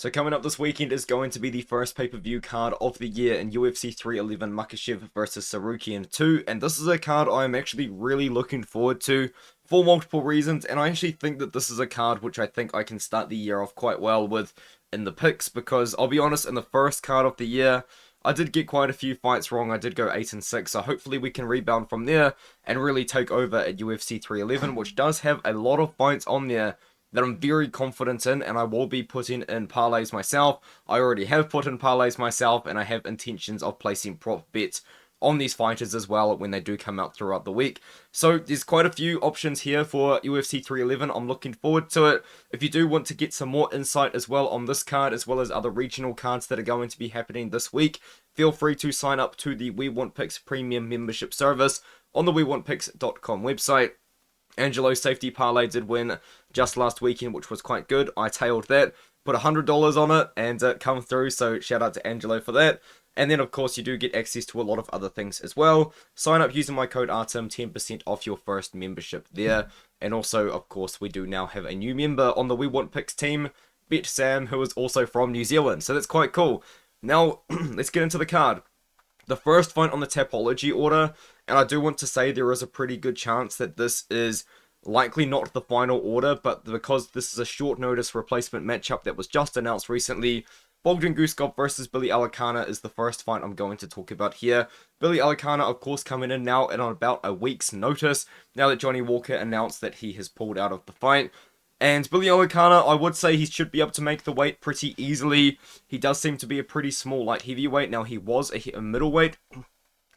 So coming up this weekend is going to be the first pay-per-view card of the year in UFC 311 Makhachev versus Tsarukyan 2, and this is a card I'm actually really looking forward to for multiple reasons, and I actually think that this is a card which I think I can start the year off quite well with in the picks, because I'll be honest, in the first card of the year, I did get quite a few fights wrong. I did go 8-6, so hopefully we can rebound from there and really take over at UFC 311, which does have a lot of fights on there that I'm very confident in, and I will be putting in parlays myself. I already have put in parlays myself, and I have intentions of placing prop bets on these fighters as well when they do come out throughout the week. So there's quite a few options here for UFC 311. I'm looking forward to it. If you do want to get some more insight as well on this card, as well as other regional cards that are going to be happening this week, feel free to sign up to the We Want Picks premium membership service on the WeWantPicks.com website. Angelo's safety parlay did win just last weekend, which was quite good. I tailed that, put $100 on it, and it come through, so shout out to Angelo for that. And then, of course, you do get access to a lot of other things as well. Sign up using my code ARTEM, 10% off your first membership there. And also, of course, we do now have a new member on the We Want Picks team, Bet Sam, who is also from New Zealand, so that's quite cool. Now, let's get into the card. The first fight on the Tapology order, and I do want to say there is a pretty good chance that this is likely not the final order, but because this is a short notice replacement matchup that was just announced recently, Bogdan Guskov versus Billy Elekana is the first fight I'm going to talk about here. Billy Elekana, of course, coming in now and on about a week's notice, now that Johnny Walker announced that he has pulled out of the fight. And Billy Elekana, I would say he should be able to make the weight pretty easily. He does seem to be a pretty small light heavyweight. Now, he was a middleweight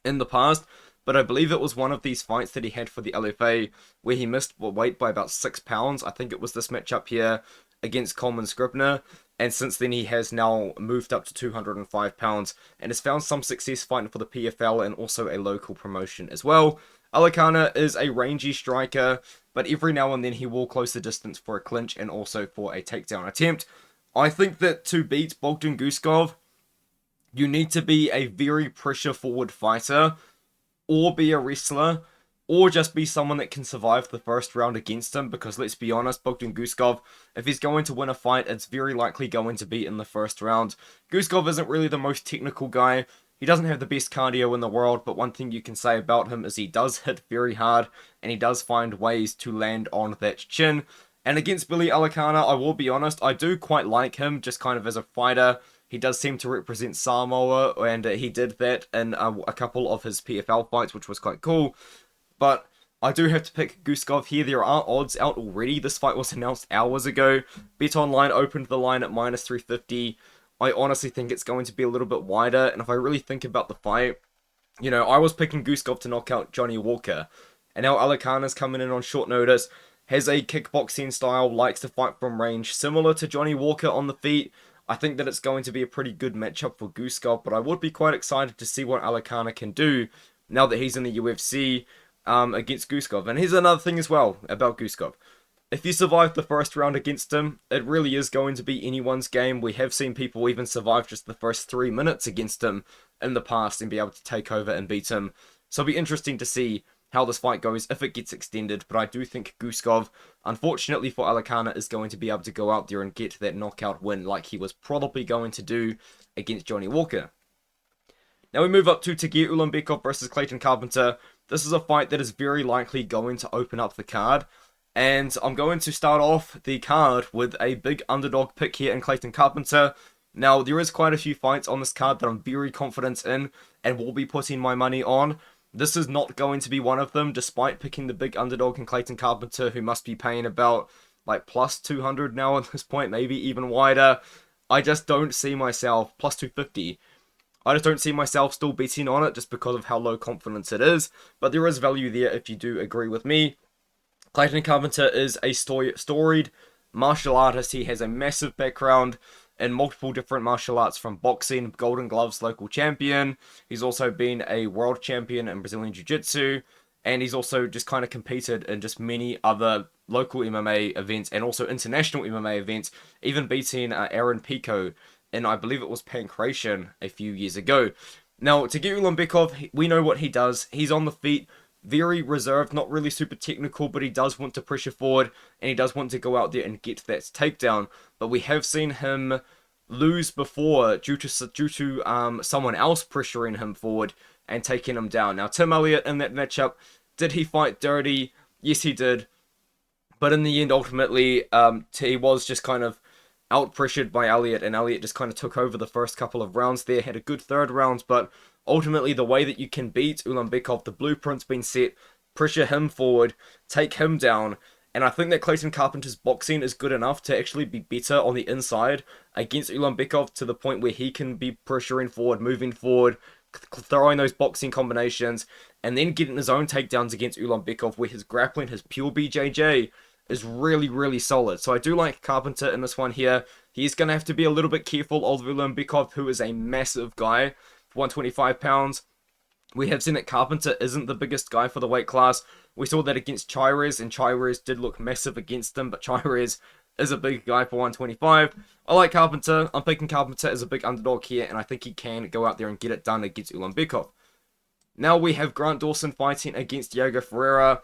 in the past, but I believe it was one of these fights that he had for the LFA where he missed weight by about 6 pounds. I think it was this matchup here against Coleman Scribner. And since then, he has now moved up to 205 pounds and has found some success fighting for the PFL and also a local promotion as well. Elekana is a rangy striker, but every now and then he will close the distance for a clinch and also for a takedown attempt. I think that to beat Bogdan Guskov, you need to be a very pressure-forward fighter, or be a wrestler, or just be someone that can survive the first round against him, because let's be honest, Bogdan Guskov, if he's going to win a fight, it's very likely going to be in the first round. Guskov isn't really the most technical guy. He doesn't have the best cardio in the world, but one thing you can say about him is he does hit very hard, and he does find ways to land on that chin. And against Billy Elekana, I will be honest, I do quite like him, just kind of as a fighter. He does seem to represent Samoa, and he did that in a couple of his PFL fights, which was quite cool. But I do have to pick Guskov here. There are odds out already. This fight was announced hours ago. BetOnline opened the line at -350. I honestly think it's going to be a little bit wider, and if I really think about the fight, you know, I was picking Guskov to knock out Johnny Walker, and now Elekana's coming in on short notice, has a kickboxing style, likes to fight from range, similar to Johnny Walker on the feet. I think that it's going to be a pretty good matchup for Guskov, but I would be quite excited to see what Elekana can do now that he's in the UFC against Guskov. And here's another thing as well about Guskov. If you survive the first round against him, it really is going to be anyone's game. We have seen people even survive just the first 3 minutes against him in the past and be able to take over and beat him. So it'll be interesting to see how this fight goes if it gets extended. But I do think Guskov, unfortunately for Elekana, is going to be able to go out there and get that knockout win like he was probably going to do against Johnny Walker. Now we move up to Tagir Ulanbekov versus Clayton Carpenter. This is a fight that is very likely going to open up the card. And I'm going to start off the card with a big underdog pick here in Clayton Carpenter. Now, there is quite a few fights on this card that I'm very confident in and will be putting my money on. This is not going to be one of them, despite picking the big underdog in Clayton Carpenter, who must be paying about like plus 200 now at this point, maybe even wider. I just don't see myself, plus 250. I just don't see myself still betting on it just because of how low confidence it is. But there is value there if you do agree with me. Clayton Carpenter is a storied martial artist. He has a massive background in multiple different martial arts, from boxing, Golden Gloves local champion. He's also been a world champion in Brazilian Jiu-Jitsu. And he's also just kind of competed in just many other local MMA events and also international MMA events, even beating Aaron Pico in, I believe it was Pancration a few years ago. Now, Tagir Ulanbekov, we know what he does. He's on the feet, very reserved, not really super technical, but he does want to pressure forward, and he does want to go out there and get that takedown. But we have seen him lose before due to someone else pressuring him forward and taking him down. Now, Tim Elliott in that matchup, did he fight dirty? Yes, he did. But in the end, ultimately, he was just kind of out-pressured by Elliott, and Elliott just kind of took over the first couple of rounds there, had a good third round, but ultimately the way that you can beat Ulanbekov, the blueprint's been set, pressure him forward, take him down, and I think that Clayton Carpenter's boxing is good enough to actually be better on the inside against Ulanbekov to the point where he can be pressuring forward, moving forward, throwing those boxing combinations, and then getting his own takedowns against Ulanbekov where his grappling, his pure BJJ, is really, really solid. So I do like Carpenter in this one here. He's going to have to be a little bit careful of Ulanbekov, who is a massive guy for 125 pounds. We have seen that Carpenter isn't the biggest guy for the weight class. We saw that against Chairez, and Chairez did look massive against him, but Chairez is a big guy for 125. I like Carpenter. I'm picking Carpenter as a big underdog here, and I think he can go out there and get it done against Ulanbekov. Now we have Grant Dawson fighting against Diego Ferreira.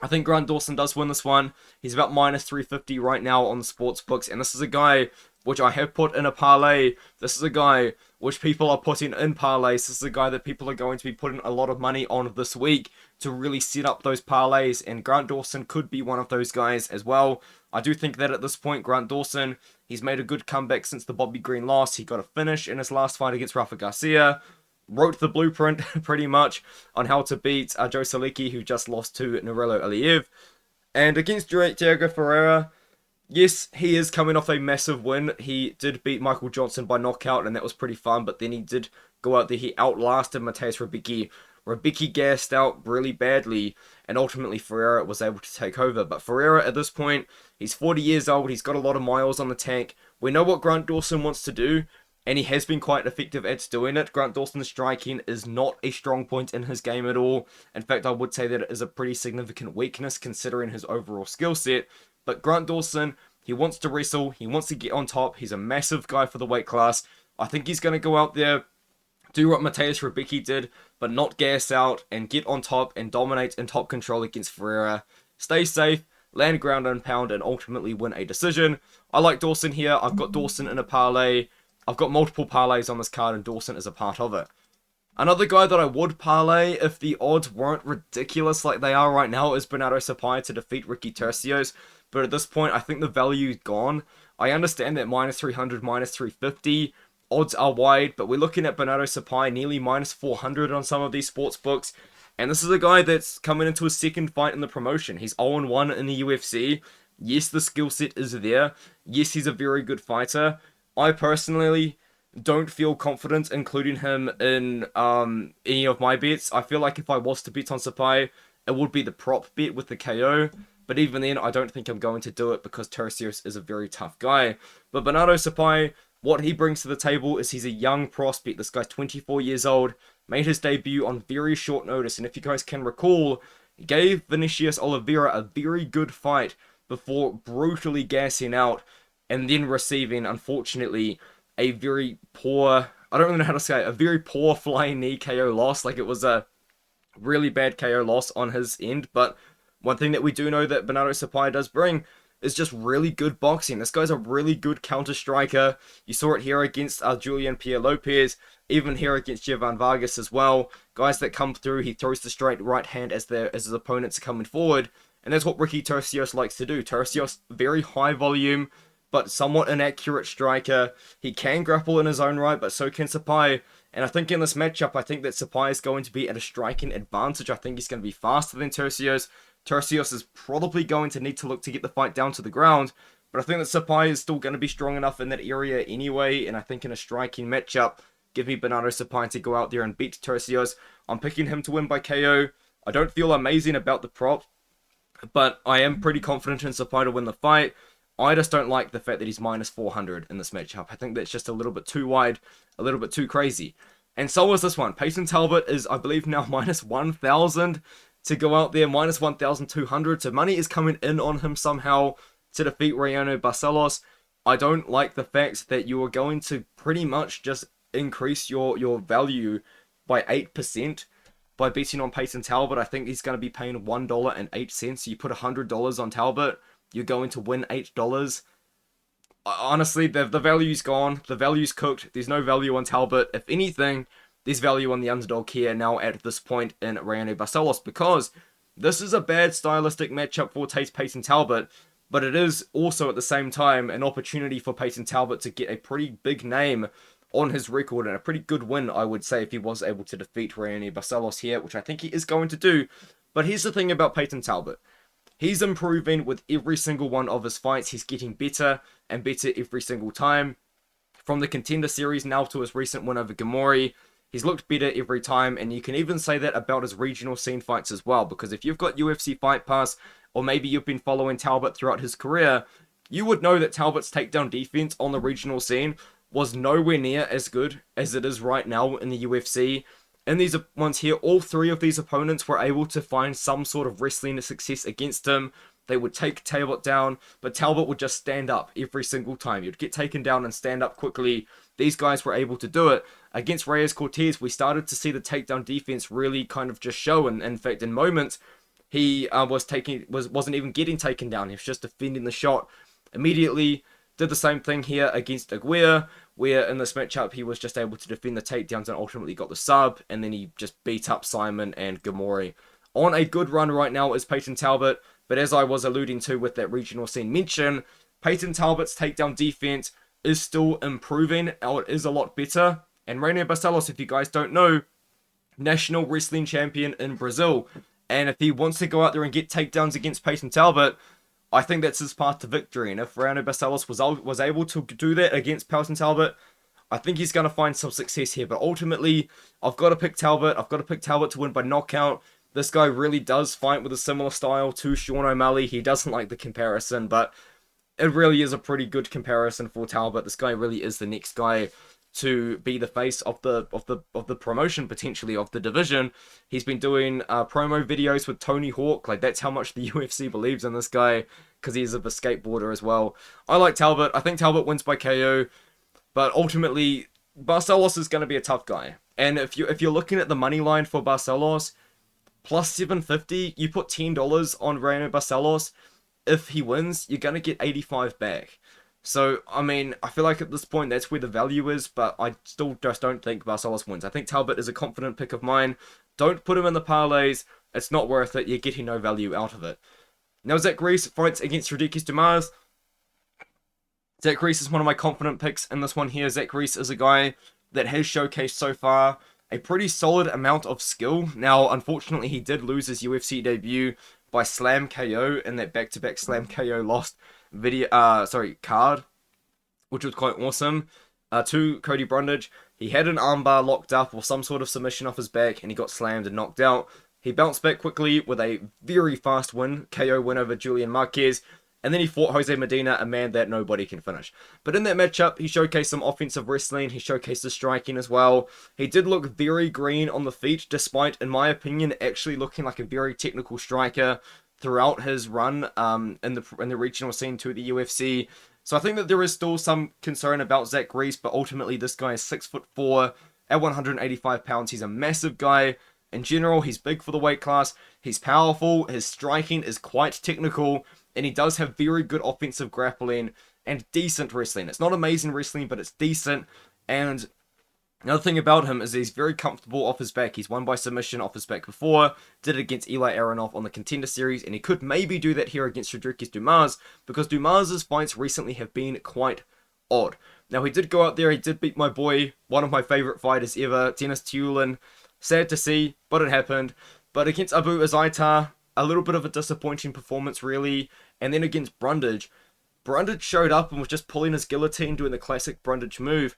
I think Grant Dawson does win this one. He's about minus 350 right now on the sports books, and this is a guy which I have put in a parlay. This is a guy which people are putting in parlays. This is a guy that people are going to be putting a lot of money on this week to really set up those parlays, and Grant Dawson could be one of those guys as well. I do think that at this point, Grant Dawson, he's made a good comeback since the Bobby Green loss. He got a finish in his last fight against Rafa Garcia. Wrote the blueprint pretty much on how to beat Joe Salecki, who just lost to Nurelo Aliev. And against Diego Ferreira, yes, he is coming off a massive win. He did beat Michael Johnson by knockout, and that was pretty fun. But then he did go out there. He outlasted Mateusz Rebicki. Rebicki gassed out really badly, and ultimately Ferreira was able to take over. But Ferreira, at this point, he's 40 years old. He's got a lot of miles on the tank. We know what Grant Dawson wants to do, and he has been quite effective at doing it. Grant Dawson's striking is not a strong point in his game at all. In fact, I would say that it is a pretty significant weakness considering his overall skill set. But Grant Dawson, he wants to wrestle. He wants to get on top. He's a massive guy for the weight class. I think he's going to go out there, do what Mateusz Rebicki did, but not gas out and get on top and dominate in top control against Ferreira. Stay safe, land ground and pound, and ultimately win a decision. I like Dawson here. I've got Dawson in a parlay. I've got multiple parlays on this card, and Dawson is a part of it. Another guy that I would parlay if the odds weren't ridiculous like they are right now is Bernardo Sopaj to defeat Ricky Turcios. But at this point, I think the value's gone. I understand that minus 300, minus 350 odds are wide, but we're looking at Bernardo Sopaj nearly minus 400 on some of these sports books. And this is a guy that's coming into his second fight in the promotion. He's 0-1 in the UFC. Yes, the skill set is there. Yes, he's a very good fighter. I personally don't feel confident including him in any of my bets. I feel like if I was to bet on Sopaj, it would be the prop bet with the KO. But even then, I don't think I'm going to do it because Turcios is a very tough guy. But Bernardo Sopaj, what he brings to the table is he's a young prospect. This guy's 24 years old, made his debut on very short notice. And if you guys can recall, he gave Vinicius Oliveira a very good fight before brutally gassing out and then receiving, unfortunately, a very poor, I don't really know how to say it, a very poor flying knee KO loss. Like, it was a really bad KO loss on his end. But one thing that we do know that Bernardo Sopaj does bring is just really good boxing. This guy's a really good counter striker. You saw it here against Julian Pierre Lopez, even here against Jovan Vargas as well. Guys that come through, he throws the straight right hand as his opponents are coming forward. And that's what Ricky Turcios likes to do. Turcios, very high volume, but somewhat inaccurate striker. He can grapple in his own right, but so can Sopaj. And I think in this matchup, I think that Sopaj is going to be at a striking advantage. I think he's going to be faster than Turcios. Turcios is probably going to need to look to get the fight down to the ground. But I think that Sopaj is still going to be strong enough in that area anyway. And I think in a striking matchup, give me Bernardo Sopaj to go out there and beat Turcios. I'm picking him to win by KO. I don't feel amazing about the prop, but I am pretty confident in Sopaj to win the fight. I just don't like the fact that he's minus 400 in this matchup. I think that's just a little bit too wide, a little bit too crazy. And so is this one. Payton Talbott is, I believe, now minus 1,000 to go out there, minus 1,200. So money is coming in on him somehow to defeat Renato Barcelos. I don't like the fact that you are going to pretty much just increase your value by 8% by betting on Payton Talbott. I think he's going to be paying $1.08. So you put $100 on Talbott, you're going to win $8. honestly, the value's gone. The value's cooked. There's no value on Talbot. If anything, there's value on the underdog here now at this point in Reinier Barcelos, because this is a bad stylistic matchup for Payton Talbot, but it is also at the same time an opportunity for Payton Talbot to get a pretty big name on his record, and a pretty good win, I would say, if he was able to defeat Reinier Barcelos here, which I think he is going to do. But here's the thing about Payton Talbot. He's improving with every single one of his fights. He's getting better and better every single time. From the Contender Series now to his recent win over Gamori, he's looked better every time, and you can even say that about his regional scene fights as well, because if you've got UFC Fight Pass, or maybe you've been following Talbot throughout his career, you would know that Talbot's takedown defense on the regional scene was nowhere near as good as it is right now in the UFC. In these ones here, all three of these opponents were able to find some sort of wrestling success against him. They would take Talbot down, but Talbot would just stand up every single time. You'd get taken down and stand up quickly. These guys were able to do it. Against Reyes Cortez, we started to see the takedown defense really kind of just show, and in fact, in moments, he wasn't even getting taken down. He was just defending the shot. Immediately did the same thing here against Aguirre, where in this matchup he was just able to defend the takedowns and ultimately got the sub, and then he just beat up Simon and Gamori. On a good run right now is Payton Talbot, but as I was alluding to with that regional scene mention, Payton Talbot's takedown defense is still improving, or it is a lot better. And Reinier Barcelos, if you guys don't know, national wrestling champion in Brazil. And if he wants to go out there and get takedowns against Payton Talbot, I think that's his path to victory. And if Reinier Barcelos was able to do that against Payton Talbot, I think he's going to find some success here. But ultimately, I've got to pick Talbot. I've got to pick Talbot to win by knockout. This guy really does fight with a similar style to Sean O'Malley. He doesn't like the comparison, but it really is a pretty good comparison for Talbot. This guy really is the next guy to be the face of the promotion, potentially of the division. He's been doing promo videos with Tony Hawk. Like, that's how much the UFC believes in this guy, because he's a skateboarder as well. I like Talbot. I think Talbot wins by KO, but ultimately Barcelos is going to be a tough guy. And if you're looking at the money line for Barcelos, plus 750, you put $10 on Reinier Barcelos. If he wins, you're going to get 85 back. So, I mean, I feel like at this point, that's where the value is, but I still just don't think Barcelos wins. I think Talbot is a confident pick of mine. Don't put him in the parlays. It's not worth it. You're getting no value out of it. Now, Zach Reese fights against Rodriguez Dumas. Zach Reese is one of my confident picks in this one here. Zach Reese is a guy that has showcased so far a pretty solid amount of skill. Now, unfortunately, he did lose his UFC debut by Slam KO in that back-to-back Slam KO lost card, which was quite awesome, to Cody Brundage. He had an armbar locked up or some sort of submission off his back, and he got slammed and knocked out. He bounced back quickly with a very fast KO win over Julian Marquez, and then he fought Jose Medina, a man that nobody can finish. But in that matchup, he showcased some offensive wrestling, he showcased his striking as well. He did look very green on the feet, despite, in my opinion, actually looking like a very technical striker throughout his run in the regional scene to the UFC. So I think that there is still some concern about Zach Reese, but ultimately this guy is 6'4", at 185 pounds. He's a massive guy. In general, he's big for the weight class. He's powerful. His striking is quite technical, and he does have very good offensive grappling and decent wrestling. It's not amazing wrestling, but it's decent. And another thing about him is he's very comfortable off his back. He's won by submission off his back before. Did it against Eli Aronoff on the Contender Series, and he could maybe do that here against Rodriguez Dumas, because Dumas' fights recently have been quite odd. Now, he did go out there, he did beat my boy, one of my favorite fighters ever, Denis Tiulian. Sad to see, but it happened. But against Abu Azaitar, a little bit of a disappointing performance, really. And then against Brundage showed up and was just pulling his guillotine, doing the classic Brundage move.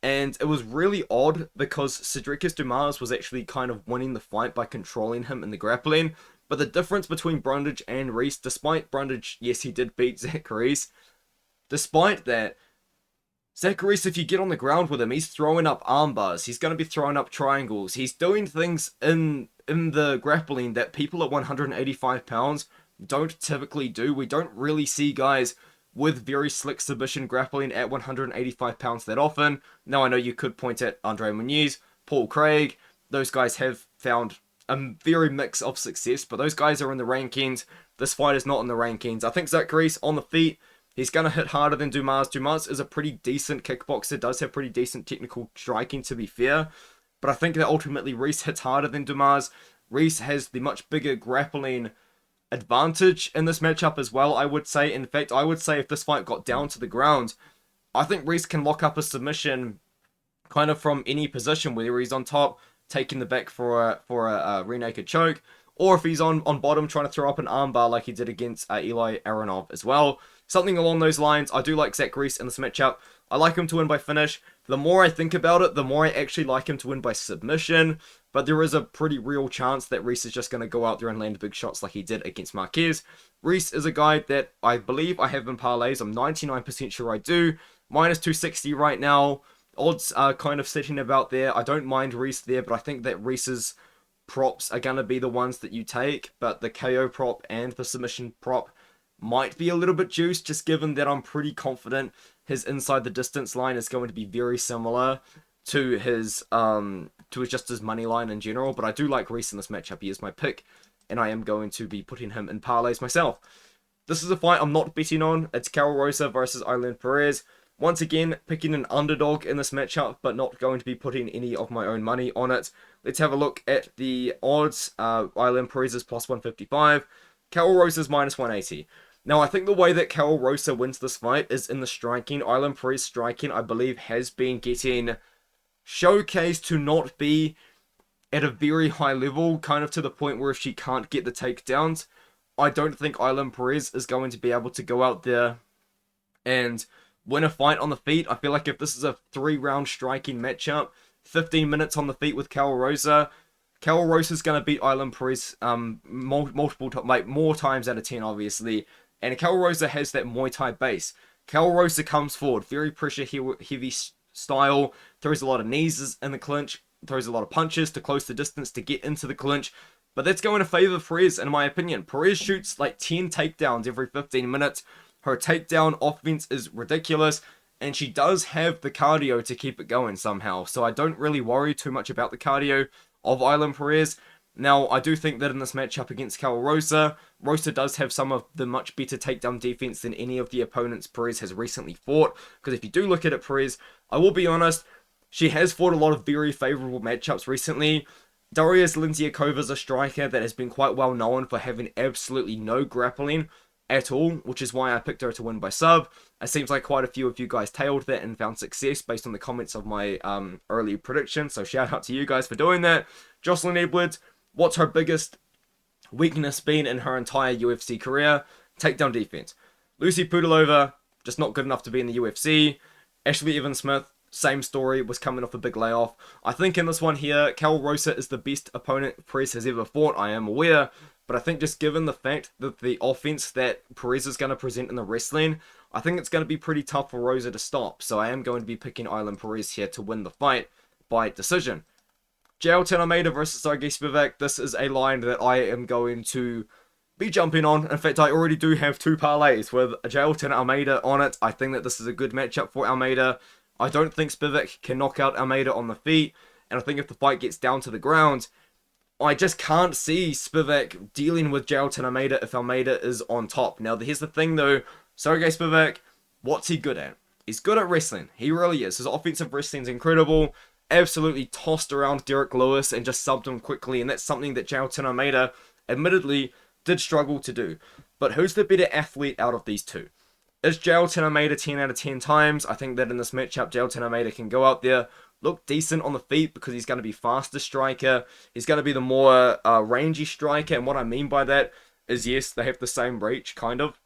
And it was really odd because Cedricus Dumas was actually kind of winning the fight by controlling him in the grappling. But the difference between Brundage and Reese, despite Brundage, yes, he did beat Zach Reese. Despite that, Zach Reese, if you get on the ground with him, he's throwing up arm bars. He's going to be throwing up triangles. He's doing things in the grappling that people at 185 pounds don't typically do. We don't really see guys with very slick submission grappling at 185 pounds that often. Now, I know you could point at Andre Muniz, Paul Craig. Those guys have found a very mix of success, but those guys are in the rankings. This fight is not in the rankings. I think Zach Reese on the feet, He's going to hit harder than Dumas. Dumas is a pretty decent kickboxer, does have pretty decent technical striking, to be fair. But I think that ultimately Reis hits harder than Dumas. Reis has the much bigger grappling advantage in this matchup as well, I would say. In fact, I would say if this fight got down to the ground, I think Reis can lock up a submission kind of from any position, whether he's on top, taking the back for a rear naked choke, or if he's on bottom trying to throw up an armbar like he did against Eli Aronov as well. Something along those lines. I do like Zach Reis in this matchup. I like him to win by finish. The more I think about it, the more I actually like him to win by submission. But there is a pretty real chance that Reis is just going to go out there and land big shots like he did against Marquez. Reis is a guy that I believe I have in parlays. I'm 99% sure I do. Minus 260 right now. Odds are kind of sitting about there. I don't mind Reis there, but I think that Reis's props are going to be the ones that you take. But the KO prop and the submission prop might be a little bit juiced, just given that I'm pretty confident his inside the distance line is going to be very similar to his just his money line in general. But I do like Reis in this matchup. He is my pick, and I am going to be putting him in parlays myself. This is a fight I'm not betting on. It's Karol Rosa versus Ailin Perez. Once again, picking an underdog in this matchup, but not going to be putting any of my own money on it. Let's have a look at the odds. Ailin Perez is plus 155. Karol Rosa is minus 180. Now, I think the way that Karol Rosa wins this fight is in the striking. Ailin Perez striking, I believe, has been getting showcased to not be at a very high level, kind of to the point where if she can't get the takedowns, I don't think Ailin Perez is going to be able to go out there and win a fight on the feet. I feel like if this is a 3-round striking matchup, 15 minutes on the feet with Karol Rosa is going to beat Ailin Perez more times out of 10, obviously. And Karol Rosa has that Muay Thai base. Karol Rosa comes forward, very pressure heavy style, throws a lot of knees in the clinch, throws a lot of punches to close the distance to get into the clinch. But that's going to favor Perez, in my opinion. Perez shoots like 10 takedowns every 15 minutes. Her takedown offense is ridiculous, and she does have the cardio to keep it going somehow. So I don't really worry too much about the cardio of Ailin Perez. Now, I do think that in this matchup against Karol Rosa, Rosa does have some of the much better takedown defense than any of the opponents Perez has recently fought. Because if you do look at it, Perez, I will be honest, she has fought a lot of very favorable matchups recently. Darius Linziakova is a striker that has been quite well known for having absolutely no grappling at all, which is why I picked her to win by sub. It seems like quite a few of you guys tailed that and found success based on the comments of my early prediction, so shout out to you guys for doing that. Jocelyn Edwards, what's her biggest weakness been in her entire UFC career? Takedown defense. Lucy Pudilova, just not good enough to be in the UFC. Ashley Evans-Smith, same story, was coming off a big layoff. I think in this one here, Karol Rosa is the best opponent Perez has ever fought, I am aware. But I think just given the fact that the offense that Perez is going to present in the wrestling, I think it's going to be pretty tough for Rosa to stop. So I am going to be picking Ailin Perez here to win the fight by decision. Jailton Almeida versus Sergey Spivak. This is a line that I am going to be jumping on. In fact, I already do have 2 parlays with Jailton Almeida on it. I think that this is a good matchup for Almeida. I don't think Spivak can knock out Almeida on the feet. And I think if the fight gets down to the ground, I just can't see Spivak dealing with Jailton Almeida if Almeida is on top. Now, here's the thing though. Sergey Spivak, what's he good at? He's good at wrestling. He really is. His offensive wrestling is incredible. Absolutely tossed around Derek Lewis and just subbed him quickly. And that's something that Jailton Almeida, admittedly, did struggle to do. But who's the better athlete out of these two? Is Jailton Almeida 10 out of 10 times? I think that in this matchup, Jailton Almeida can go out there, look decent on the feet because he's going to be faster striker. He's going to be the more rangy striker. And what I mean by that is, yes, they have the same reach, kind of.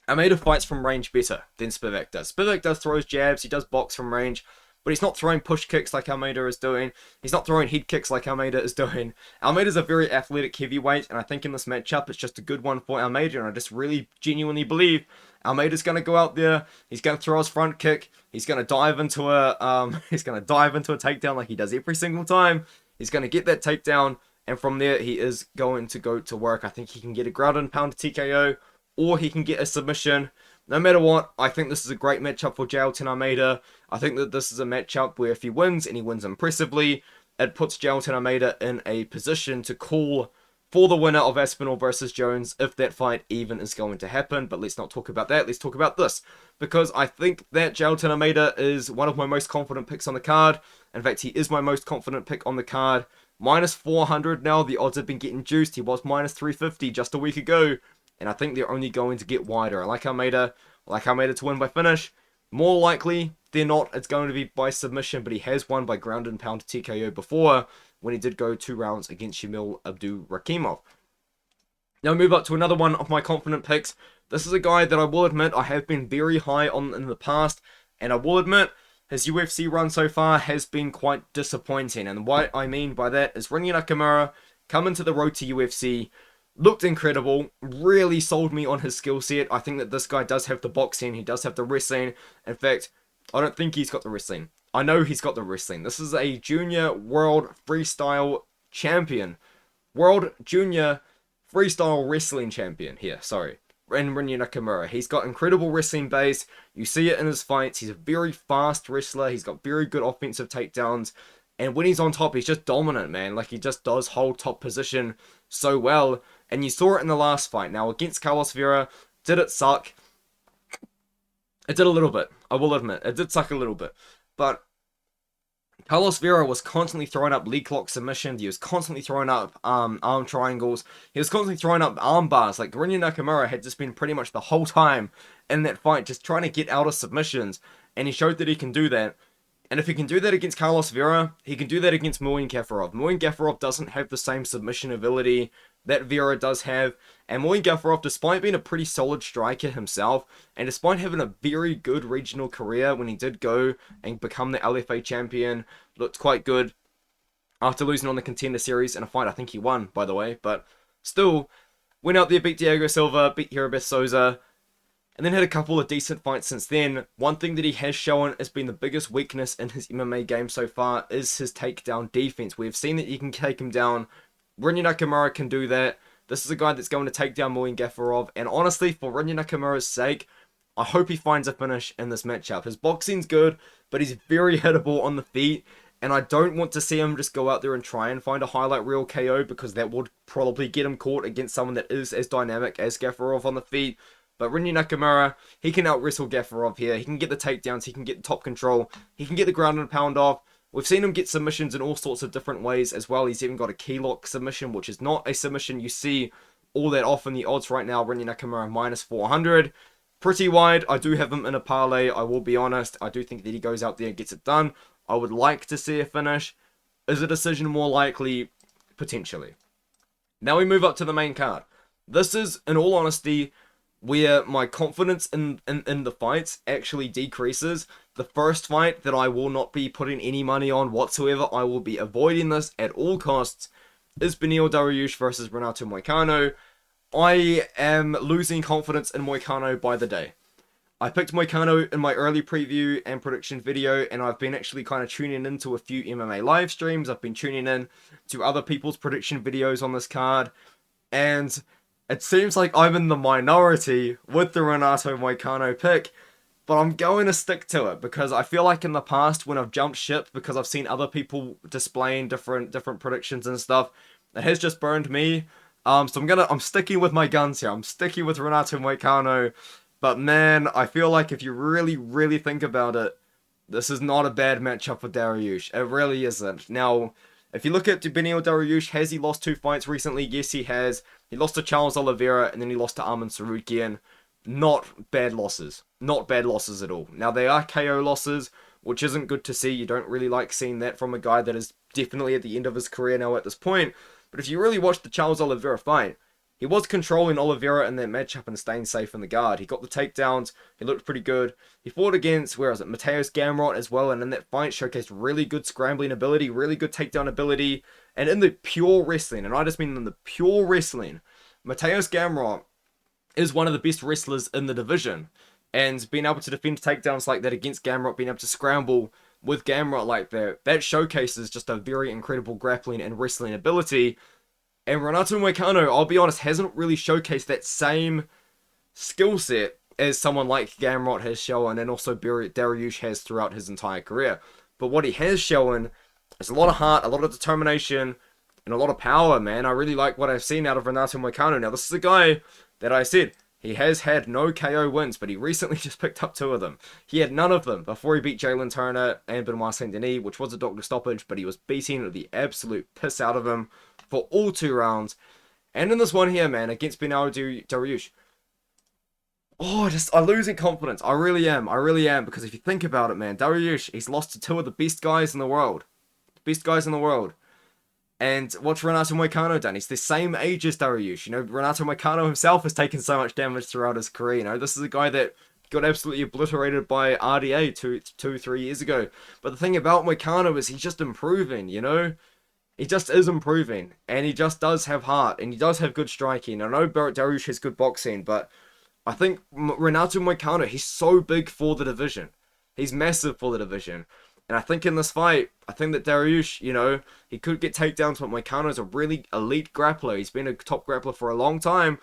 Almeida fights from range better than Spivak does. Spivak does throw his jabs. He does box from range. But he's not throwing push kicks like Almeida is doing. He's not throwing head kicks like Almeida is doing. Almeida's a very athletic heavyweight. And I think in this matchup, it's just a good one for Almeida. And I just really genuinely believe Almeida's going to go out there. He's going to throw his front kick. He's going to dive into a takedown like he does every single time. He's going to get that takedown, and from there he is going to go to work. I think he can get a ground and pound TKO, or he can get a submission. No matter what, I think this is a great matchup for Jailton Almeida. I think that this is a matchup where if he wins, and he wins impressively, it puts Jailton Almeida in a position to call for the winner of Aspinall versus Jones, if that fight even is going to happen. But let's not talk about that. Let's talk about this, because I think that Jailton Almeida is one of my most confident picks on the card. In fact, he is my most confident pick on the card. Minus 400 now. The odds have been getting juiced. He was minus 350 just a week ago, and I think they're only going to get wider. I like Almeida. I like Almeida to win by finish. More likely than not, it's going to be by submission, but he has won by ground and pound TKO before, when he did go 2 rounds against Shamil Abdurakhimov. Now move up to another one of my confident picks. This is a guy that I will admit I have been very high on in the past, and I will admit his UFC run so far has been quite disappointing. And what I mean by that is Reinier Nakamura coming to the road to UFC, looked incredible, really sold me on his skill set. I think that this guy does have the boxing, he does have the wrestling. In fact, I don't think he's got the wrestling. I know he's got the wrestling. This is a junior world freestyle champion. World junior freestyle wrestling champion here, sorry. And Reinier Nakamura. He's got incredible wrestling base. You see it in his fights. He's a very fast wrestler. He's got very good offensive takedowns. And when he's on top, he's just dominant, man. Like, he just does hold top position so well. And you saw it in the last fight. Now, against Carlos Vera, did it suck? It did a little bit. I will admit. It did suck a little bit. But Carlos Vera was constantly throwing up leg lock submissions. He was constantly throwing up arm triangles. He was constantly throwing up arm bars. Like, Reinier Nakamura had just been pretty much the whole time in that fight just trying to get out of submissions. And he showed that he can do that. And if he can do that against Carlos Vera, he can do that against Muin Gafarov. Muin Gafarov doesn't have the same submission ability that Vera does have. And Muin Gafarov, despite being a pretty solid striker himself, and despite having a very good regional career when he did go and become the LFA champion, looked quite good after losing on the Contender Series in a fight I think he won, by the way. But still, went out there, beat Diego Silva, beat Heriberto Souza, and then had a couple of decent fights since then. One thing that he has shown has been the biggest weakness in his MMA game so far is his takedown defense. We've seen that you can take him down. Reinier Nakamura can do that. This is a guy that's going to take down Muin Gafarov. And honestly, for Reinier Nakamura's sake, I hope he finds a finish in this matchup. His boxing's good, but he's very hittable on the feet. And I don't want to see him just go out there and try and find a highlight reel KO, because that would probably get him caught against someone that is as dynamic as Gafarov on the feet. But Reinier Nakamura, he can out-wrestle Gafarov here. He can get the takedowns. He can get top control. He can get the ground and pound off. We've seen him get submissions in all sorts of different ways as well. He's even got a key lock submission, which is not a submission you see all that often. The odds right now, Reinier Nakamura minus 400. Pretty wide. I do have him in a parlay. I will be honest. I do think that he goes out there and gets it done. I would like to see a finish. Is a decision more likely? Potentially. Now we move up to the main card. This is, in all honesty, where my confidence in the fights actually decreases. The first fight that I will not be putting any money on whatsoever, I will be avoiding this at all costs, is Beneil Dariush versus Renato Moicano. I am losing confidence in Moicano by the day. I picked Moicano in my early preview and prediction video, and I've been actually kind of tuning into a few MMA live streams. I've been tuning in to other people's prediction videos on this card, and it seems like I'm in the minority with the Renato Moicano pick, but I'm going to stick to it because I feel like in the past when I've jumped ship because I've seen other people displaying different predictions and stuff, it has just burned me. So I'm sticking with my guns here. I'm sticking with Renato Moicano, but man, I feel like if you really think about it, this is not a bad matchup for Dariush. It really isn't. Now, if you look at Beneil Dariush, has he lost 2 fights recently? Yes, he has. He lost to Charles Oliveira, and then he lost to Arman Tsarukyan. Not bad losses. Not bad losses at all. Now, they are KO losses, which isn't good to see. You don't really like seeing that from a guy that is definitely at the end of his career now at this point. But if you really watch the Charles Oliveira fight, he was controlling Oliveira in that matchup and staying safe in the guard. He got the takedowns. He looked pretty good. He fought against, Mateusz Gamrot as well. And in that fight, showcased really good scrambling ability, really good takedown ability. And in the pure wrestling, and I just mean in the pure wrestling, Mateusz Gamrot is one of the best wrestlers in the division. And being able to defend takedowns like that against Gamrot, being able to scramble with Gamrot like that showcases just a very incredible grappling and wrestling ability. And Renato Moicano, I'll be honest, hasn't really showcased that same skill set as someone like Gamrot has shown, and also Dariush has throughout his entire career. But what he has shown is a lot of heart, a lot of determination, and a lot of power, man. I really like what I've seen out of Renato Moicano. Now, this is a guy that I said, he has had no KO wins, but he recently just picked up 2 of them. He had none of them before he beat Jalen Turner and Benoit Saint-Denis, which was a doctor stoppage, but he was beating the absolute piss out of him for all 2 rounds. And in this one here, man, against Beneil Dariush, I'm losing confidence. I really am, because if you think about it, man, Dariush, he's lost to 2 of the best guys in the world. And what's Renato Moicano done? He's the same age as Dariush. You know, Renato Moicano himself has taken so much damage throughout his career. You know, this is a guy that got absolutely obliterated by RDA 3 years ago. But the thing about Moicano is he's just improving, you know? He just is improving. And he just does have heart. And he does have good striking. I know Dariush has good boxing, but I think Renato Moicano, he's so big for the division. He's massive for the division. And I think in this fight, I think that Dariush, you know, he could get takedowns, but Moicano is a really elite grappler. He's been a top grappler for a long time.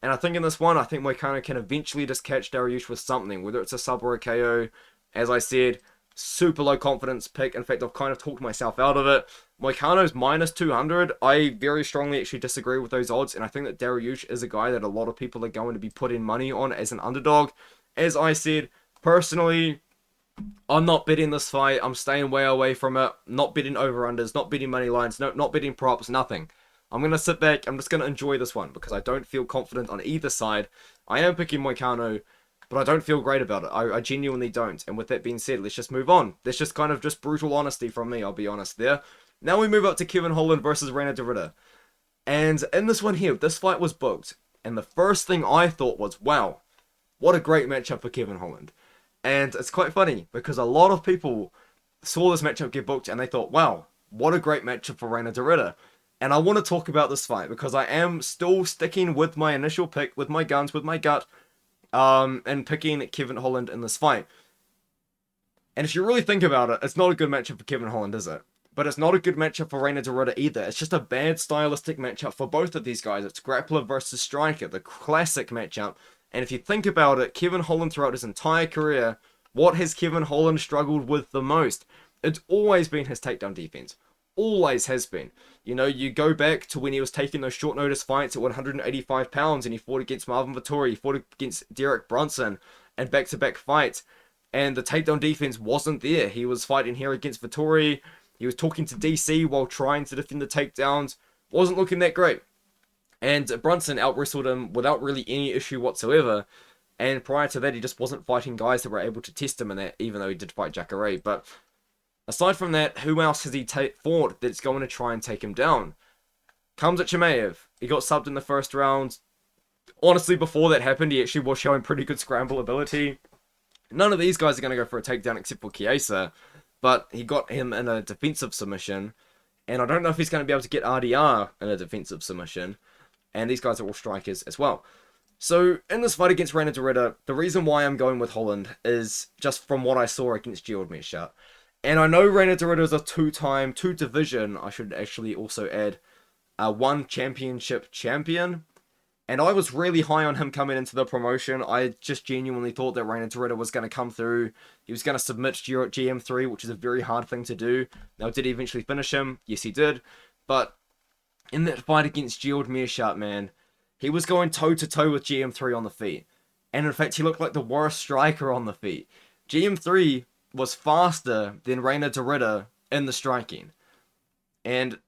And I think in this one, I think Moicano can eventually just catch Dariush with something, whether it's a sub or a KO. As I said, super low confidence pick. In fact, I've kind of talked myself out of it. Moicano's minus 200. I very strongly actually disagree with those odds. And I think that Dariush is a guy that a lot of people are going to be putting money on as an underdog. As I said, personally, I'm not betting this fight. I'm staying way away from it. Not betting over-unders, not betting money lines, no, not betting props, nothing. I'm going to sit back. I'm just going to enjoy this one because I don't feel confident on either side. I am picking Moicano, but I don't feel great about it. I genuinely don't. And with that being said, let's just move on. That's just kind of just brutal honesty from me, I'll be honest there. Now we move up to Kevin Holland versus Reinier. And in this one here, this fight was booked. And the first thing I thought was, wow, what a great matchup for Kevin Holland. And it's quite funny because a lot of people saw this matchup get booked and they thought, wow, what a great matchup for Reinier. And I want to talk about this fight because I am still sticking with my initial pick, with my guns, with my gut, and picking Kevin Holland in this fight. And if you really think about it, it's not a good matchup for Kevin Holland, is it? But it's not a good matchup for Reinier either. It's just a bad stylistic matchup for both of these guys. It's grappler versus striker, the classic matchup. And if you think about it, Kevin Holland throughout his entire career, what has Kevin Holland struggled with the most? It's always been his takedown defense. Always has been. You know, you go back to when he was taking those short notice fights at 185 pounds and he fought against Marvin Vettori, he fought against Derek Brunson and back-to-back fights. And the takedown defense wasn't there. He was fighting here against Vettori. He was talking to DC while trying to defend the takedowns. Wasn't looking that great. And Brunson out-wrestled him without really any issue whatsoever. And prior to that, he just wasn't fighting guys that were able to test him in that, even though he did fight Jacare. But aside from that, who else has he fought that's going to try and take him down? Comes at Jamahal. He got subbed in the first round. Honestly, before that happened, he actually was showing pretty good scramble ability. None of these guys are going to go for a takedown except for Chiesa. But he got him in a defensive submission. And I don't know if he's going to be able to get RDR in a defensive submission. And these guys are all strikers as well. So, in this fight against Reinier, the reason why I'm going with Holland is just from what I saw against Gerald Meerschaert. And I know Reinier is a two-division, I should actually also add, one championship champion. And I was really high on him coming into the promotion. I just genuinely thought that Reinier was going to come through. He was going to submit GM3, which is a very hard thing to do. Now, did he eventually finish him? Yes, he did. But in that fight against Gerald Meerschaert, man, he was going toe-to-toe with GM3 on the feet. And in fact, he looked like the worst striker on the feet. GM3 was faster than Reinier in the striking. And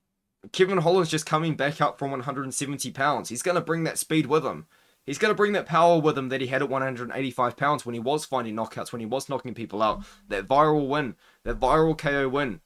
Kevin Holland's just coming back up from 170 pounds. He's going to bring that speed with him. He's going to bring that power with him that he had at 185 pounds when he was finding knockouts, when he was knocking people out. That viral win, that viral KO win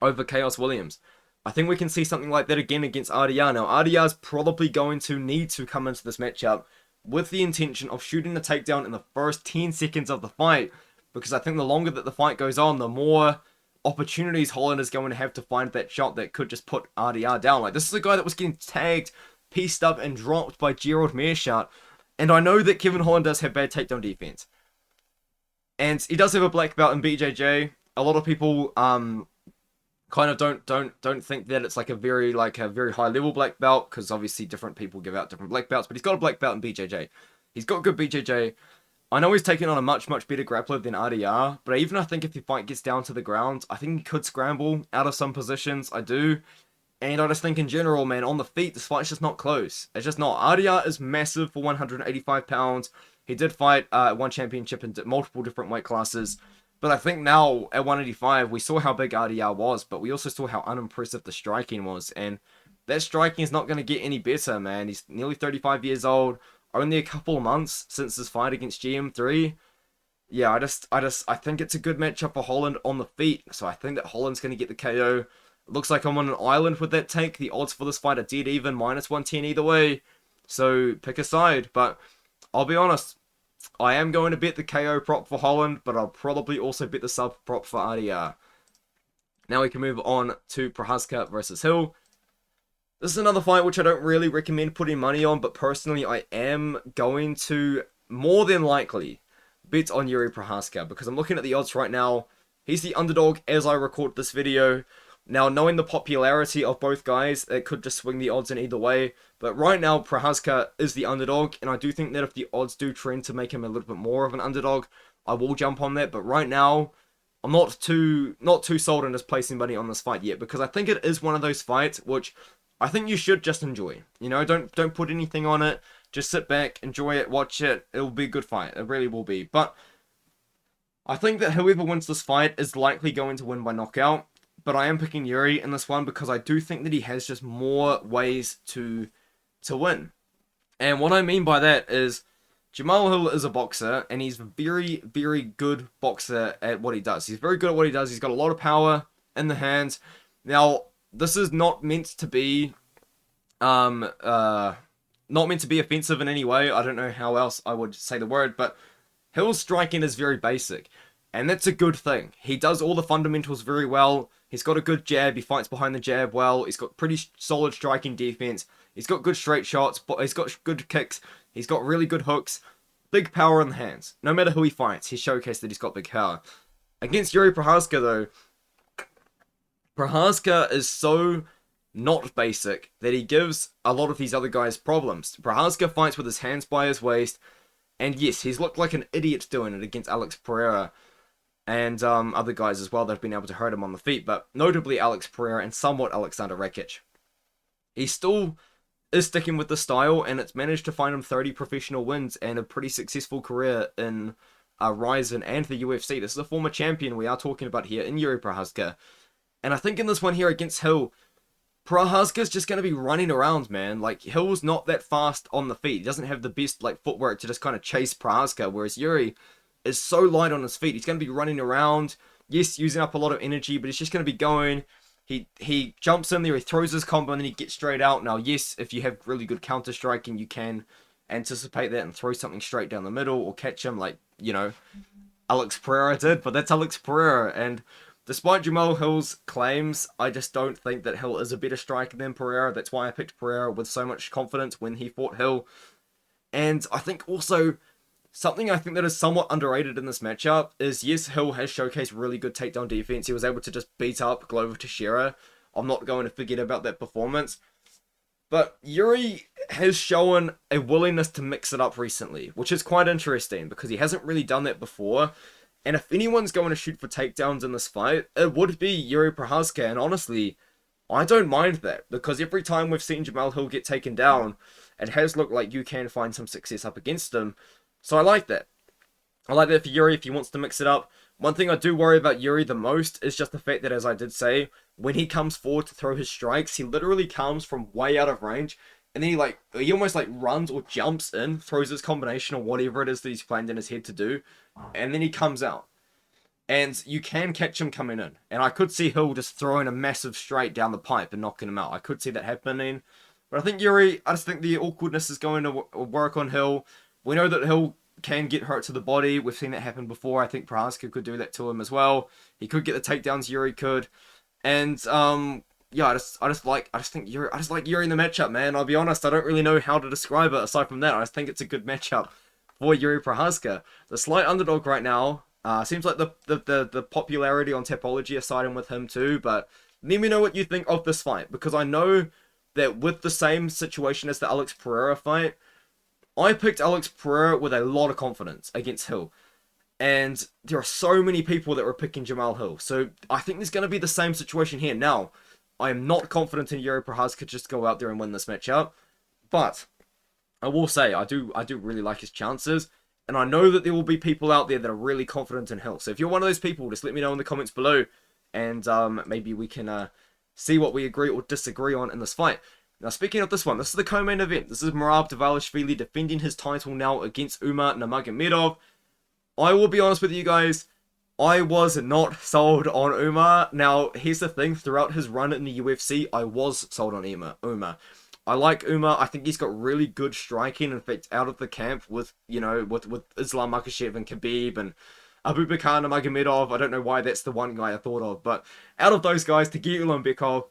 over Chaos Williams. I think we can see something like that again against RDR. Now, RDR's probably going to need to come into this matchup with the intention of shooting the takedown in the first 10 seconds of the fight, because I think the longer that the fight goes on, the more opportunities Holland is going to have to find that shot that could just put RDR down. Like, this is a guy that was getting tagged, pieced up, and dropped by Gerald Meerschaert. And I know that Kevin Holland does have bad takedown defense. And he does have a black belt in BJJ. A lot of people kind of don't think that it's like a very high level black belt, because obviously different people give out different black belts, but he's got a black belt in BJJ. He's got good BJJ. I know he's taking on a much better grappler than RDR, but I think if the fight gets down to the ground, I think he could scramble out of some positions. I do. And I just think in general, man, on the feet, this fight's just not close. It's just not. Adia is massive for 185 pounds. He did fight one championship in multiple different weight classes. But I think now at 185, we saw how big Adia was, but we also saw how unimpressive the striking was. And that striking is not going to get any better, man. He's nearly 35 years old, only a couple of months since his fight against GM3. Yeah, I think it's a good matchup for Holland on the feet. So I think that Holland's going to get the KO. Looks like I'm on an island with that take. The odds for this fight are dead even, -110 either way. So pick a side. But I'll be honest, I am going to bet the KO prop for Holland, but I'll probably also bet the sub prop for RDR. Now we can move on to Prochazka versus Hill. This is another fight which I don't really recommend putting money on, but personally I am going to, more than likely, bet on Jiri Prochazka, because I'm looking at the odds right now. He's the underdog as I record this video. Now, knowing the popularity of both guys, it could just swing the odds in either way. But right now, Prochazka is the underdog, and I do think that if the odds do trend to make him a little bit more of an underdog, I will jump on that. But right now, I'm not too sold on just placing money on this fight yet, because I think it is one of those fights which I think you should just enjoy. You know, don't put anything on it. Just sit back, enjoy it, watch it. It'll be a good fight. It really will be. But I think that whoever wins this fight is likely going to win by knockout. But I am picking Jiri in this one because I do think that he has just more ways to win. And what I mean by that is Jamahal is a boxer, and he's a very, very good boxer at what he does. He's very good at what he does. He's got a lot of power in the hands. Now, this is not meant to be offensive in any way. I don't know how else I would say the word, but Hill's striking is very basic. And that's a good thing. He does all the fundamentals very well. He's got a good jab. He fights behind the jab well. He's got pretty solid striking defense. He's got good straight shots. But he's got good kicks. He's got really good hooks. Big power in the hands. No matter who he fights, he's showcased that he's got big power. Against Jiri Prochazka, though, Prochazka is so not basic that he gives a lot of these other guys problems. Prochazka fights with his hands by his waist. And yes, he's looked like an idiot doing it against Alex Pereira. And other guys as well that have been able to hurt him on the feet, but notably Alex Pereira and somewhat Alexander Rakic. He still is sticking with the style, and it's managed to find him 30 professional wins and a pretty successful career in Ryzen and the UFC. This is a former champion we are talking about here in Jiri Prochazka. And I think in this one here against Hill, Prochazka's just going to be running around, man. Like, Hill's not that fast on the feet. He doesn't have the best footwork to just kind of chase Prochazka, whereas Jiri is so light on his feet. He's going to be running around, yes, using up a lot of energy, but he's just going to be going. He jumps in there, he throws his combo, and then he gets straight out. Now, yes, if you have really good counter striking, you can anticipate that and throw something straight down the middle or catch him like, you know, Alex Pereira did, but that's Alex Pereira. And despite Jamal Hill's claims, I just don't think that Hill is a better striker than Pereira. That's why I picked Pereira with so much confidence when he fought Hill. And I think also, something I think that is somewhat underrated in this matchup is, yes, Hill has showcased really good takedown defense. He was able to just beat up Glover Teixeira. I'm not going to forget about that performance. But Jiri has shown a willingness to mix it up recently, which is quite interesting because he hasn't really done that before. And if anyone's going to shoot for takedowns in this fight, it would be Jiri Prochazka. And honestly, I don't mind that because every time we've seen Jamahal Hill get taken down, it has looked like you can find some success up against him. So I like that. I like that for Jiri if he wants to mix it up. One thing I do worry about Jiri the most is just the fact that, as I did say, when he comes forward to throw his strikes, he literally comes from way out of range. And then he almost runs or jumps in, throws his combination or whatever it is that he's planned in his head to do. And then he comes out. And you can catch him coming in. And I could see Hill just throwing a massive straight down the pipe and knocking him out. I could see that happening. But I think Jiri, I just think the awkwardness is going to work on Hill. We know that Hill can get hurt to the body. We've seen that happen before. I think Prochazka could do that to him as well. He could get the takedowns. Jiri could, and yeah, I just like Jiri in the matchup, man. I'll be honest, I don't really know how to describe it aside from that. I just think it's a good matchup for Jiri Prochazka. The slight underdog right now. Seems like the popularity on Tapology is siding with him too. But let me know what you think of this fight, because I know that with the same situation as the Alex Pereira fight, I picked Alex Pereira with a lot of confidence against Hill. And there are so many people that were picking Jamahal Hill. So I think there's going to be the same situation here. Now, I am not confident in Jiri Prochazka just go out there and win this matchup. But I will say, I do really like his chances. And I know that there will be people out there that are really confident in Hill. So if you're one of those people, just let me know in the comments below. And maybe we can see what we agree or disagree on in this fight. Now, speaking of this one, this is the co-main event. This is Merab Dvalishvili defending his title now against Umar Nurmagomedov. I will be honest with you guys, I was not sold on Umar. Now, here's the thing. Throughout his run in the UFC, I was sold on Umar. I like Umar. I think he's got really good striking. In fact, out of the camp with, with Islam Makhachev and Khabib and Abubakar Nurmagomedov, I don't know why that's the one guy I thought of, but out of those guys, Tagir Ulanbekov,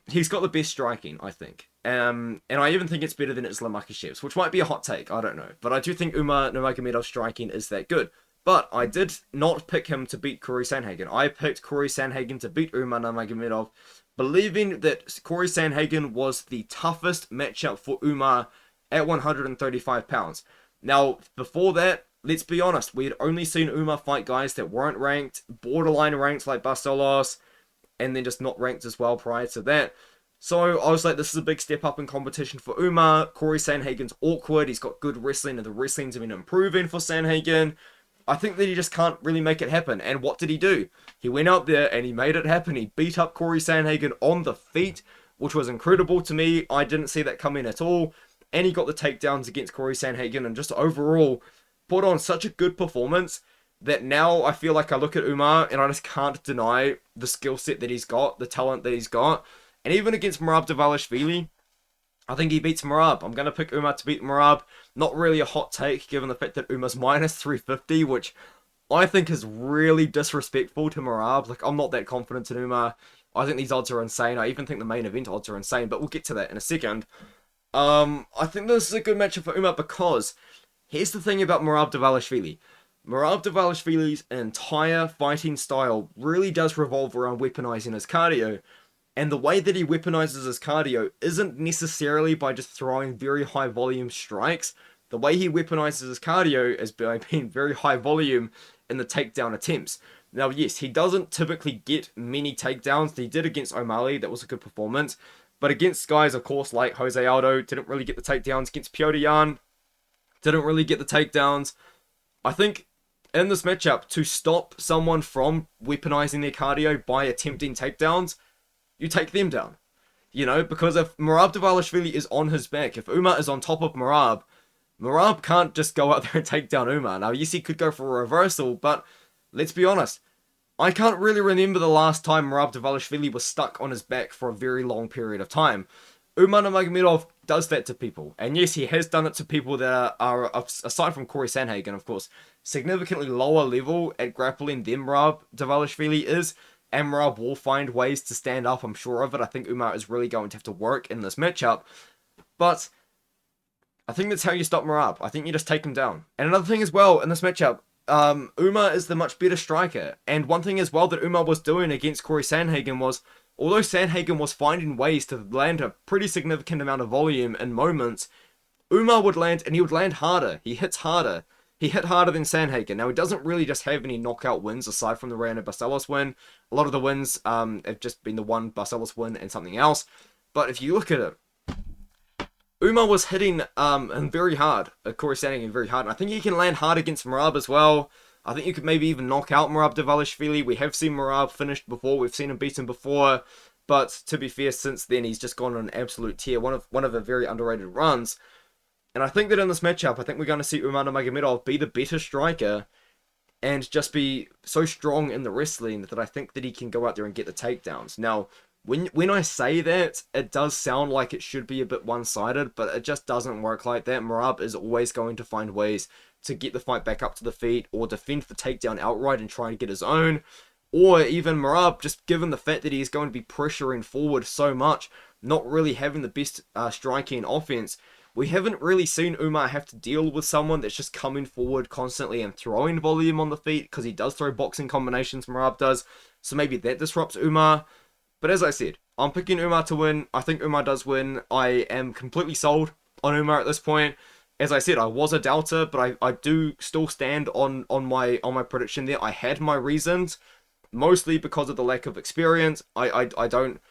he's got the best striking, I think. And I even think it's better than Islam Makhachev's, which might be a hot take, I don't know. But I do think Umar Nurmagomedov's striking is that good. But I did not pick him to beat Corey Sandhagen. I picked Corey Sandhagen to beat Umar Nurmagomedov, believing that Corey Sandhagen was the toughest matchup for Umar at 135 pounds. Now, before that, let's be honest, we had only seen Umar fight guys that weren't ranked, borderline ranked like Barcelos, and then just not ranked as well prior to that. So I was like, this is a big step up in competition for Umar. Corey Sandhagen's awkward. He's got good wrestling, and the wrestling's been improving for Sandhagen. I think that he just can't really make it happen. And what did he do? He went out there and he made it happen. He beat up Corey Sandhagen on the feet, which was incredible to me. I didn't see that come in at all. And he got the takedowns against Corey Sandhagen and just overall put on such a good performance that now I feel like I look at Umar and I just can't deny the skill set that he's got, the talent that he's got. And even against Merab Dvalishvili, I think he beats Merab. I'm going to pick Umar to beat Merab. Not really a hot take, given the fact that Umar's minus 350, which I think is really disrespectful to Merab. Like, I'm not that confident in Umar. I think these odds are insane. I even think the main event odds are insane, but we'll get to that in a second. I think this is a good matchup for Umar because here's the thing about Merab Dvalishvili. Merab Dvalishvili's entire fighting style really does revolve around weaponizing his cardio. And the way that he weaponizes his cardio isn't necessarily by just throwing very high volume strikes. The way he weaponizes his cardio is by being very high volume in the takedown attempts. Now, yes, he doesn't typically get many takedowns. He did against O'Malley. That was a good performance. But against guys, of course, like Jose Aldo, didn't really get the takedowns. Against Petr Yan, didn't really get the takedowns. I think in this matchup, to stop someone from weaponizing their cardio by attempting takedowns, you take them down. Because if Merab Dvalishvili is on his back, if Umar is on top of Merab, Merab can't just go out there and take down Umar. Now, yes, he could go for a reversal, but let's be honest. I can't really remember the last time Merab Dvalishvili was stuck on his back for a very long period of time. Umar Nurmagomedov does that to people. And yes, he has done it to people that are aside from Corey Sandhagen, of course, significantly lower level at grappling than Merab Dvalishvili is. And Merab will find ways to stand up, I'm sure of it. I think Umar is really going to have to work in this matchup. But I think that's how you stop Merab. I think you just take him down. And another thing as well in this matchup, Umar is the much better striker. And one thing as well that Umar was doing against Corey Sandhagen was, although Sandhagen was finding ways to land a pretty significant amount of volume in moments, Umar would land, and he would land harder. He hits harder. He hit harder than Sandhagen. Now, he doesn't really just have any knockout wins aside from the Renato Barcelos win. A lot of the wins have just been the one Barcelos win and something else. But if you look at it, Umar was hitting him very hard. Corey Sandhagen very hard. And I think he can land hard against Merab as well. I think you could maybe even knock out Merab Dvalishvili. We have seen Merab finished before. We've seen him beaten before. But to be fair, since then, he's just gone on an absolute tear. One of the very underrated runs. And I think that in this matchup, I think we're going to see Umar Nurmagomedov be the better striker and just be so strong in the wrestling that I think that he can go out there and get the takedowns. Now, when I say that, it does sound like it should be a bit one-sided, but it just doesn't work like that. Merab is always going to find ways to get the fight back up to the feet or defend the takedown outright and try and get his own. Or even Merab, just given the fact that he's going to be pressuring forward so much, not really having the best striking offense, we haven't really seen Umar have to deal with someone that's just coming forward constantly and throwing volume on the feet, because he does throw boxing combinations, Merab does, so maybe that disrupts Umar. But as I said, I'm picking Umar to win. I think Umar does win. I am completely sold on Umar at this point. As I said, I was a doubter, but I do still stand on my prediction there. I had my reasons, mostly because of the lack of experience. I don't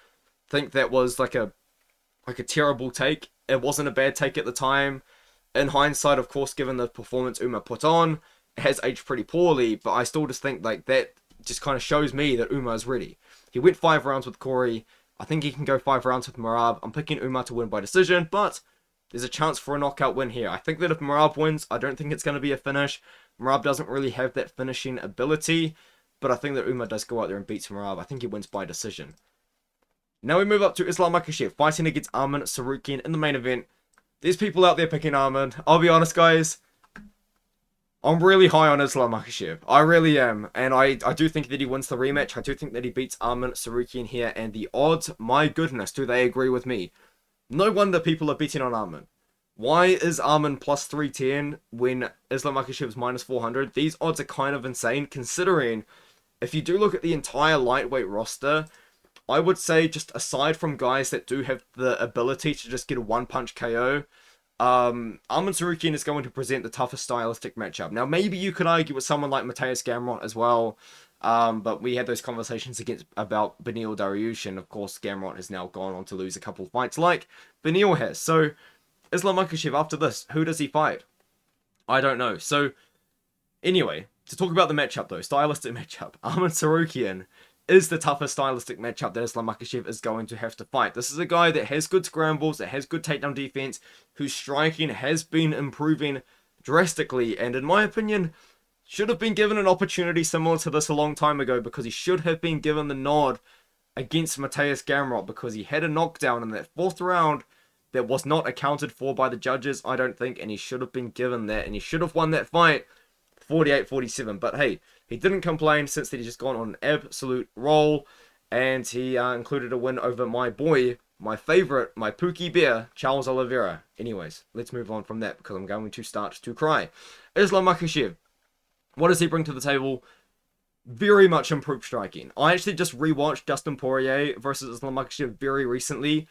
think that was like a terrible take. It wasn't a bad take at the time. In hindsight, of course, given the performance Umar put on, it has aged pretty poorly, but I still just think like that just kind of shows me that Umar's ready. He went 5 rounds with Corey. I think he can go 5 rounds with Merab. I'm picking Umar to win by decision, but there's a chance for a knockout win here. I think that if Merab wins, I don't think it's going to be a finish. Merab doesn't really have that finishing ability, but I think that Umar does go out there and beats Merab. I think he wins by decision. Now we move up to Islam Makhachev fighting against Arman Tsarukyan in the main event. There's people out there picking Arman. I'll be honest, guys. I'm really high on Islam Makhachev. I really am. And I do think that he wins the rematch. I do think that he beats Arman Tsarukyan here. And the odds, my goodness, do they agree with me? No wonder people are betting on Arman. Why is Arman plus 310 when Islam Makhachev's minus 400? These odds are kind of insane, considering if you do look at the entire lightweight roster, I would say just aside from guys that do have the ability to just get a one-punch KO, Arman Tsarukyan is going to present the toughest stylistic matchup. Now, maybe you could argue with someone like Mateusz Gamrot as well, but we had those conversations about Beneil Dariush, and of course Gamrot has now gone on to lose a couple of fights like Beneil has. So, Islam Makhachev, after this, who does he fight? I don't know. So, anyway, to talk about the matchup though, stylistic matchup, Arman Tsarukyan is the toughest stylistic matchup that Islam Makhachev is going to have to fight. This is a guy that has good scrambles, that has good takedown defense, whose striking has been improving drastically, and in my opinion, should have been given an opportunity similar to this a long time ago, because he should have been given the nod against Mateusz Gamrot, because he had a knockdown in that 4th round that was not accounted for by the judges, I don't think, and he should have been given that, and he should have won that fight 48-47, but hey, he didn't complain. Since then, he's just gone on an absolute roll, and he included a win over my boy, my favorite, my Pookie Bear, Charles Oliveira. Anyways, let's move on from that, because I'm going to start to cry. Islam Makhachev, what does he bring to the table? Very much improved striking. I actually just rewatched Dustin Poirier versus Islam Makhachev very recently.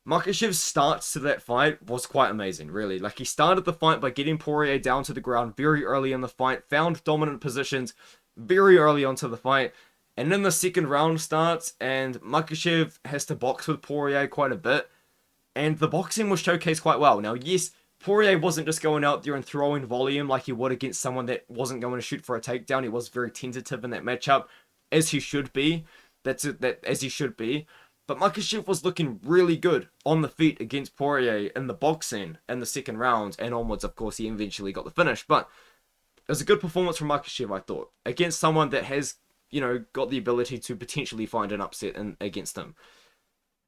Makhachev's start to that fight was quite amazing, really. Like, he started the fight by getting Poirier down to the ground very early in the fight, found dominant positions very early onto the fight, and then the 2nd round starts, and Makhachev has to box with Poirier quite a bit, and the boxing was showcased quite well. Now, yes, Poirier wasn't just going out there and throwing volume like he would against someone that wasn't going to shoot for a takedown. He was very tentative in that matchup, as he should be. As he should be. But Makhachev was looking really good on the feet against Poirier in the boxing in the 2nd round, and onwards, of course, he eventually got the finish. But it was a good performance from Makhachev, I thought, against someone that has, got the ability to potentially find an upset against him.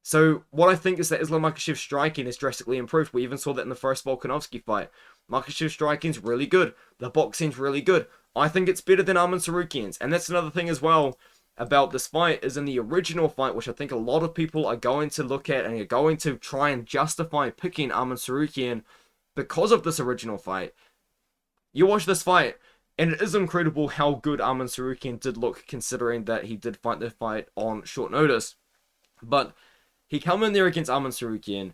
So what I think is that Islam Makhachev's striking is drastically improved. We even saw that in the first Volkanovski fight. Makhachev's striking's really good. The boxing's really good. I think it's better than Arman Tsarukyan's. And that's another thing as well about this fight, is in the original fight, which I think a lot of people are going to look at and are going to try and justify picking Arman Tsarukyan because of this original fight. You watch this fight, and it is incredible how good Arman Tsarukyan did look, considering that he did fight the fight on short notice. But he come in there against Arman Tsarukyan,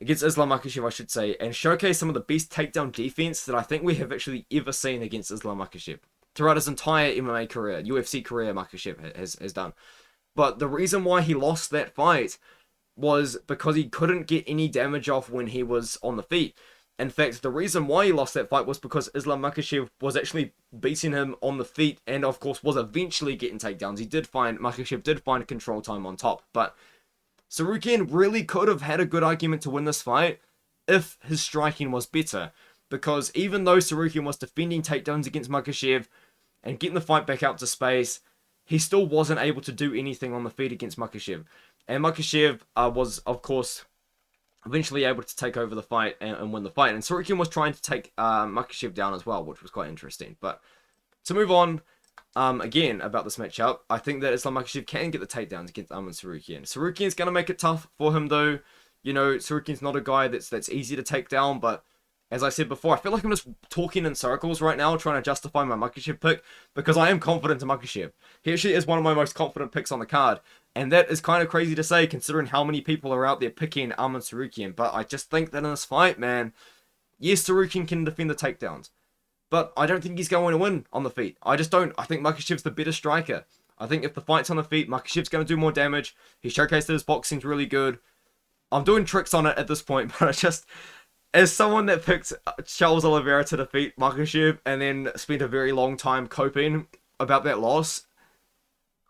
against Islam Makhachev, I should say, and showcase some of the best takedown defense that I think we have actually ever seen against Islam Makhachev. Throughout his entire MMA career, UFC career, Makhachev has done. But the reason why he lost that fight was because he couldn't get any damage off when he was on the feet. In fact, the reason why he lost that fight was because Islam Makhachev was actually beating him on the feet, and of course was eventually getting takedowns. Makhachev did find control time on top, but Tsarukyan really could have had a good argument to win this fight if his striking was better. Because even though Tsarukyan was defending takedowns against Makhachev and getting the fight back out to space, he still wasn't able to do anything on the feet against Makhachev. And Makhachev was, of course, eventually able to take over the fight and win the fight. And Tsarukyan was trying to take Makhachev down as well, which was quite interesting. But to move on, again, about this matchup, I think that Islam Makhachev can get the takedowns against Arman Tsarukyan. Tsarukyan's going to make it tough for him, though. Tsarukyan's not a guy that's easy to take down, but as I said before, I feel like I'm just talking in circles right now, trying to justify my Makhachev pick, because I am confident in Makhachev. He actually is one of my most confident picks on the card, and that is kind of crazy to say, considering how many people are out there picking Arman Tsarukyan. But I just think that in this fight, man, yes, Tsarukyan can defend the takedowns, but I don't think he's going to win on the feet. I just don't. I think Makhachev's the better striker. I think if the fight's on the feet, Makhachev's going to do more damage. He showcased that his boxing's really good. I'm doing tricks on it at this point, but I just... As someone that picked Charles Oliveira to defeat Makhachev and then spent a very long time coping about that loss,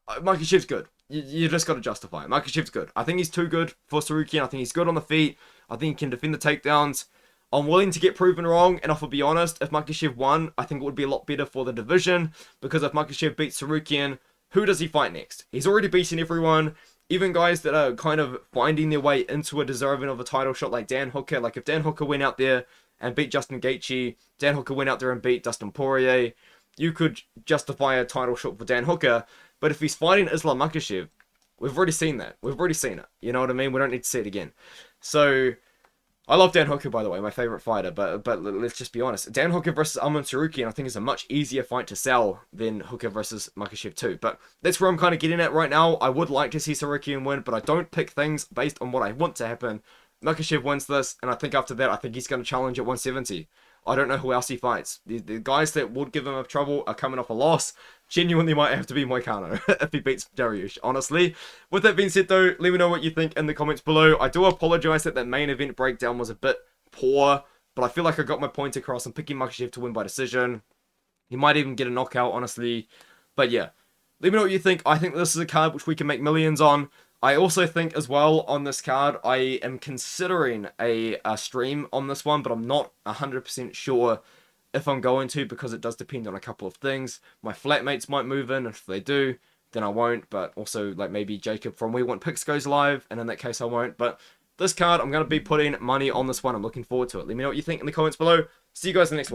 Makhachev's good. You just got to justify it. Makhachev's good. I think he's too good for Tsarukyan. I think he's good on the feet. I think he can defend the takedowns. I'm willing to get proven wrong, and if I'll be honest, if Makhachev won, I think it would be a lot better for the division, because if Makhachev beats Tsarukyan, who does he fight next? He's already beaten everyone. Even guys that are kind of finding their way into a deserving of a title shot, like Dan Hooker. Like, if Dan Hooker went out there and beat Justin Gaethje, Dan Hooker went out there and beat Dustin Poirier, you could justify a title shot for Dan Hooker. But if he's fighting Islam Makhachev, we've already seen that. We've already seen it. You know what I mean? We don't need to see it again. So, I love Dan Hooker, by the way, my favorite fighter, but let's just be honest. Dan Hooker versus Arman Tsarukyan, I think, is a much easier fight to sell than Hooker versus Makhachev too. But that's where I'm kind of getting at right now. I would like to see Tsarukyan win, but I don't pick things based on what I want to happen. Makhachev wins this, and I think after that, I think he's going to challenge at 170. I don't know who else he fights. The guys that would give him a trouble are coming off a loss. Genuinely might have to be Moicano if he beats Dariush, honestly. With that being said though, let me know what you think in the comments below. I do apologise that main event breakdown was a bit poor, but I feel like I got my point across. I'm picking Makhachev to win by decision. He might even get a knockout, honestly. But yeah, let me know what you think. I think this is a card which we can make millions on. I also think as well on this card, I am considering a stream on this one, but I'm not 100% sure if I'm going to, because it does depend on a couple of things. My flatmates might move in, and if they do, then I won't. But also, like, maybe Jacob from We Want Picks goes live, and in that case I won't. But this card, I'm going to be putting money on this one. I'm looking forward to it. Let me know what you think in the comments below. See you guys in the next one.